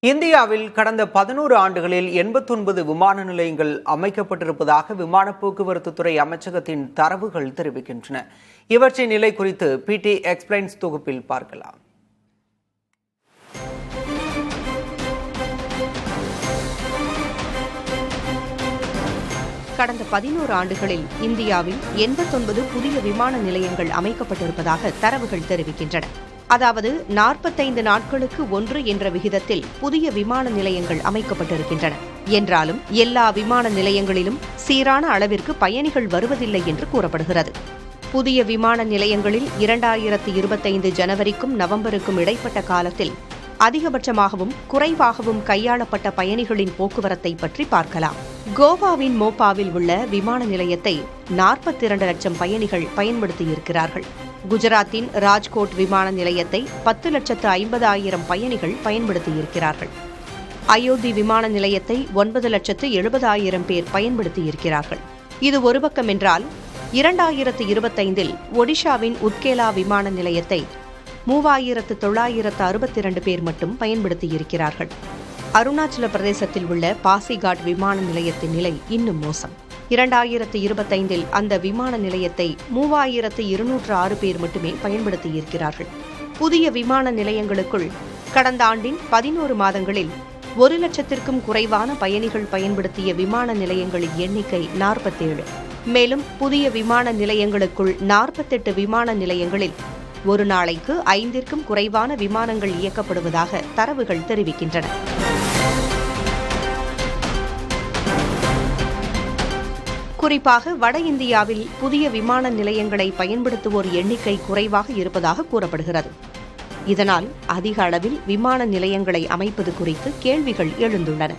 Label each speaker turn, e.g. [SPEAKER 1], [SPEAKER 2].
[SPEAKER 1] இந்தியாவில் கடந்த 11 ஆண்டுகளில் 89 விமான நிலையங்கள் அமைக்கப்பட்டிருப்பதாக விமான போக்குவரத்து துறை அமைச்சகத்தின் தரவுகள் தெரிவிக்கின்றன. இவற்றின் நிலை குறித்து பிடி எக்ஸ்பிளைன்ஸ் தொகுப்பில் பார்க்கலாம்.
[SPEAKER 2] கடந்த 11 ஆண்டுகளில் இந்தியாவில் 89 புதிய விமான நிலையங்கள் அமைக்கப்பட்டிருப்பதாக தரவுகள் தெரிவிக்கின்றன. அதாவது 45 நாட்களுக்கு ஒன்று என்ற விகிதத்தில் புதிய விமான நிலையங்கள் அமைக்கப்பட்டிருக்கின்றன. என்றாலும் எல்லா விமான நிலையங்களிலும் சீரான அளவிற்கு பயணிகள் வருவதில்லை என்று கூறப்படுகிறது. புதிய விமான நிலையங்களில் 2025 ஜனவரிக்கும் நவம்பருக்கும் இடைப்பட்ட காலத்தில் அதிகபட்சமாகவும் குறைவாகவும் கையாளப்பட்ட பயணிகளின் போக்குவரத்தை பற்றி பார்க்கலாம். கோவாவின் மோப்பாவில் உள்ள விமான நிலையத்தை 42 லட்சம் பயணிகள் பயன்படுத்தியிருக்கிறார்கள். குஜராத்தின் ராஜ்கோட் விமான நிலையத்தை 10,50,000 பயணிகள் பயன்படுத்தியிருக்கிறார்கள். அயோத்தி விமான நிலையத்தை 9,70,000 பேர் பயன்படுத்தியிருக்கிறார்கள். இது ஒரு பக்கம் என்றால் 2025 ஒடிஷாவின் உத்கேலா விமான நிலையத்தை 3,962 பேர் மட்டும் பயன்படுத்தியிருக்கிறார்கள். அருணாச்சல பிரதேசத்தில் உள்ள பாசிகாட் விமான நிலையத்தின் நிலை இன்னும் மோசம். 2025 அந்த விமான நிலையத்தை 3,206 பேர் மட்டுமே பயன்படுத்தியிருக்கிறார்கள். புதிய விமான நிலையங்களுக்குள் கடந்த ஆண்டின் 11 மாதங்களில் 1 லட்சத்திற்கும் குறைவான பயணிகள் பயன்படுத்திய விமான நிலையங்களின் எண்ணிக்கை 47. மேலும் புதிய விமான நிலையங்களுக்குள் 48 விமான நிலையங்களில் ஒரு நாளைக்கு 5ற்கும் குறைவான விமானங்கள் இயக்கப்படுவதாக தரவுகள் தெரிவிக்கின்றன. குறிப்பாக வட இந்தியாவில் புதிய விமான நிலையங்களை பயன்படுத்துவோர் எண்ணிக்கை குறைவாக இருப்பதாக கூறப்படுகிறது. இதனால் அதிக அளவில் விமான நிலையங்களை அமைப்பது குறித்து கேள்விகள் எழுந்துள்ளன.